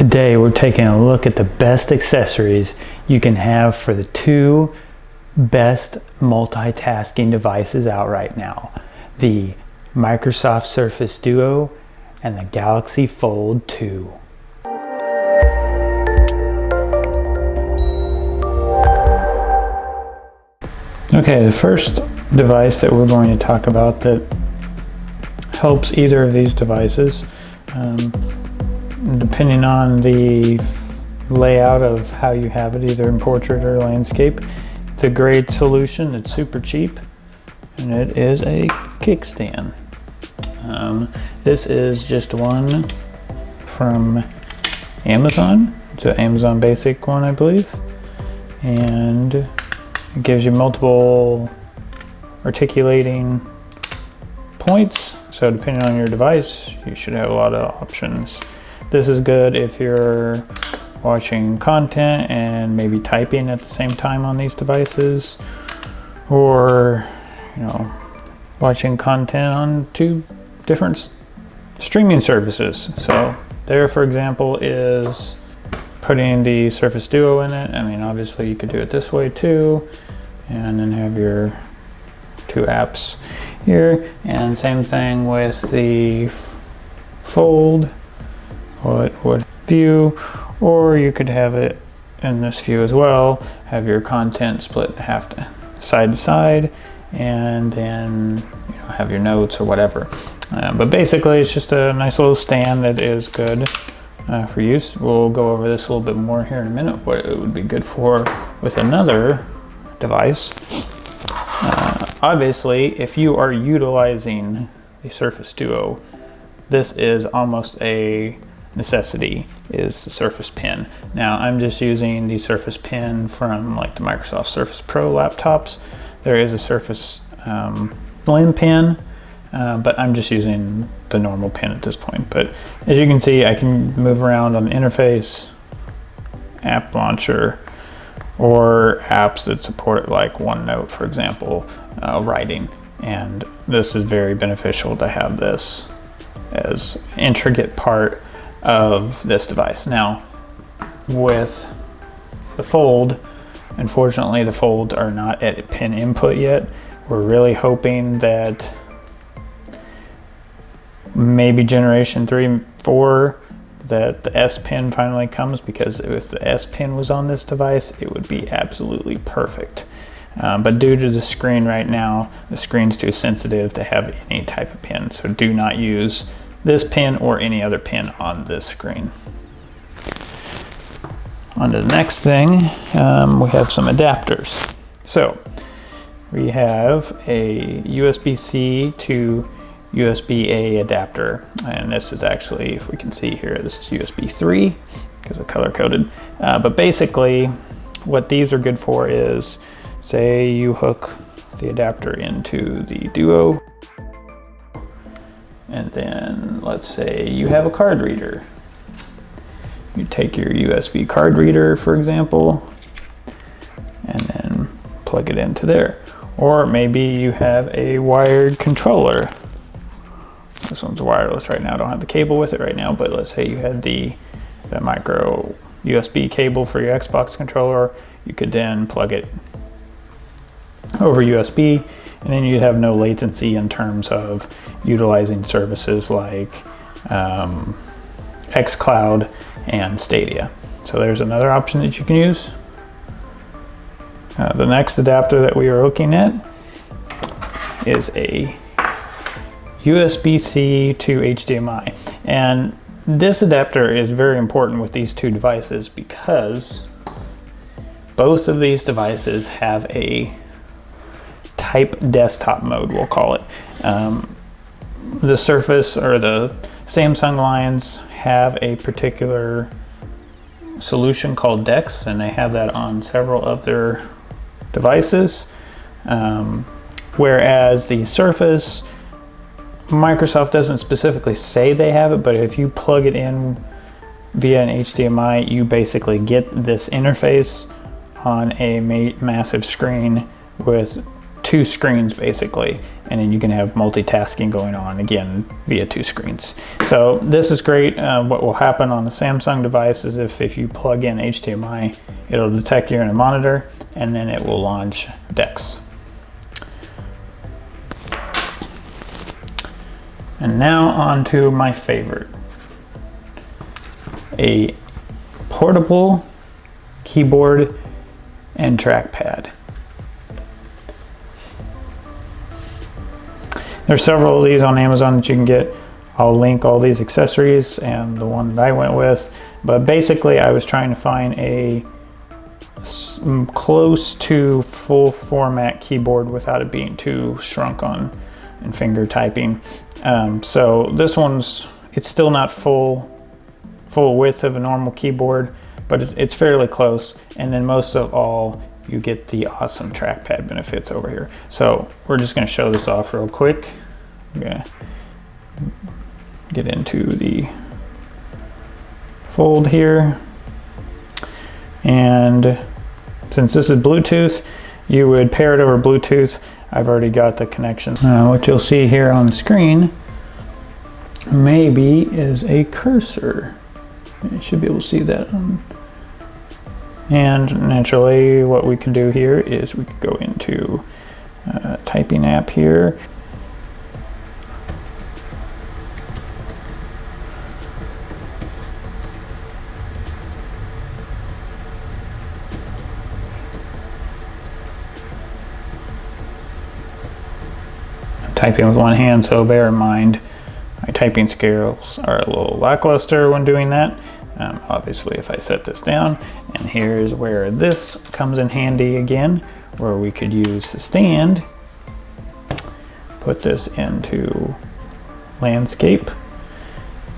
Today we're taking a look at the best accessories you can have for the two best multitasking devices out right now. The Microsoft Surface Duo and the Galaxy Fold 2. Okay, the first device that we're going to talk about that helps either of these devices, depending on the layout of how you have it, either in portrait or landscape. It's a great solution. It's super cheap, and it is a kickstand. This is just one from Amazon. It's an Amazon Basic one, I believe, and it gives you multiple articulating points. So depending on your device, you should have a lot of options. This is good if you're watching content and maybe typing at the same time on these devices, or watching content on two different streaming services. So there, for example, is putting the Surface Duo in it. I mean, obviously you could do it this way too, and then have your two apps here. And same thing with the Fold. What view, or you could have it in this view as well, have your content split side to side, and then have your notes or whatever. But basically it's just a nice little stand that is good for use. We'll go over this a little bit more here in a minute, what it would be good for with another device. Obviously, if you are utilizing the Surface Duo, this is almost a necessity, is the Surface Pen. Now I'm just using the Surface Pen from like the Microsoft Surface Pro laptops. There is a Surface Slim pen, but I'm just using the normal pen at this point. But as you can see, I can move around on the interface, app launcher, or apps that support like OneNote, for example, writing. And this is very beneficial to have this as an intricate part of this device. Now with the Fold, unfortunately the Folds are not at pen input yet. We're really hoping that maybe generation 3, 4 that the S Pen finally comes, because if the S Pen was on this device, it would be absolutely perfect. But due to the screen right now, the screen's too sensitive to have any type of pen, so do not use this pen or any other pen on this screen. On to the next thing, we have some adapters. So we have a USB-C to USBA adapter, and this is actually, if we can see here, this is USB 3 because it's color coded. But basically what these are good for is, say you hook the adapter into the Duo, and then let's say you have a card reader. You take your USB card reader, for example, and then plug it into there. Or maybe you have a wired controller. This one's wireless right now, I don't have the cable with it right now, but let's say you had the micro USB cable for your Xbox controller. You could then plug it over USB, and then you'd have no latency in terms of utilizing services like xCloud and Stadia. So there's another option that you can use. The next adapter that we are looking at is a USB-C to HDMI. And this adapter is very important with these two devices because both of these devices have a type desktop mode, we'll call it. The Surface or the Samsung lines have a particular solution called DeX, and they have that on several of their devices. Whereas the Surface, Microsoft doesn't specifically say they have it, but if you plug it in via an HDMI, you basically get this interface on a massive screen with two screens basically, and then you can have multitasking going on again via 2 screens. So this is great. What will happen on the Samsung device is if you plug in HDMI, it'll detect you're in a monitor, and then it will launch DeX. And now on to my favorite, a portable keyboard and trackpad. There's several of these on Amazon that you can get. I'll link all these accessories and the one that I went with. But basically I was trying to find a close to full format keyboard without it being too shrunk on and finger typing. So this one's, it's still not full width of a normal keyboard, but it's fairly close. And then most of all, you get the awesome trackpad benefits over here. So we're just going to show this off real quick. I'm going to get into the fold here. And since this is Bluetooth, you would pair it over Bluetooth. I've already got the connection. What you'll see here on the screen maybe is a cursor. You should be able to see that. And naturally what we can do here is we could go into typing app here. I'm typing with one hand, so bear in mind my typing skills are a little lackluster when doing that. Obviously if I set this down, and here's where this comes in handy again, where we could use the stand, put this into landscape,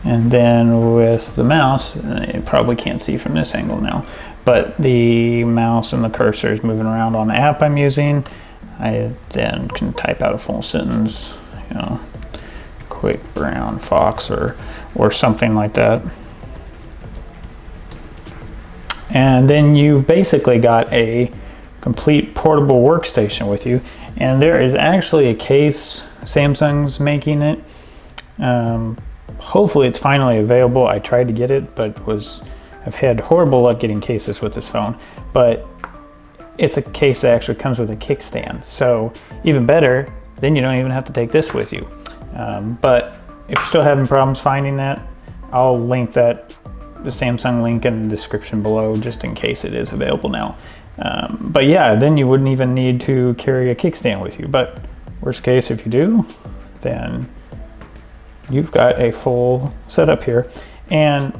and then with the mouse, you probably can't see from this angle now, but the mouse and the cursor is moving around on the app I'm using. I then can type out a full sentence, you know, quick brown fox or something like that. And then you've basically got a complete portable workstation with you. And there is actually a case, Samsung's making it. Hopefully it's finally available. I tried to get it, but I've had horrible luck getting cases with this phone. But it's a case that actually comes with a kickstand. So even better, then you don't even have to take this with you. But if you're still having problems finding that, I'll link the Samsung link in the description below, just in case it is available now. But yeah, then you wouldn't even need to carry a kickstand with you. But worst case, if you do, then you've got a full setup here. And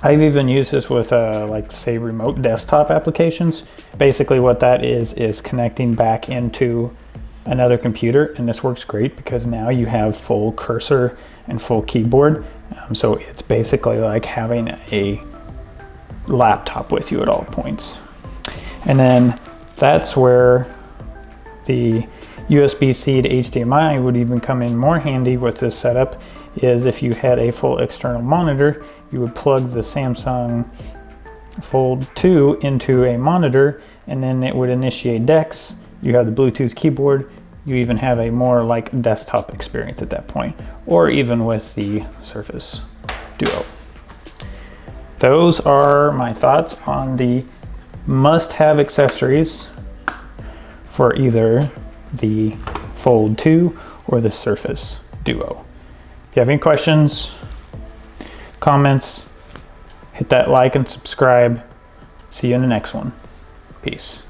I've even used this with like say remote desktop applications. Basically what that is connecting back into another computer, and this works great because now you have full cursor and full keyboard. So it's basically like having a laptop with you at all points. And then that's where the USB-C to HDMI would even come in more handy with this setup, is if you had a full external monitor, you would plug the Samsung Fold 2 into a monitor, and then it would initiate DeX. You have the Bluetooth keyboard. You even have a more like desktop experience at that point, or even with the Surface Duo. Those are my thoughts on the must-have accessories for either the Fold 2 or the Surface Duo. If you have any questions, comments, hit that like and subscribe. See you in the next one. Peace.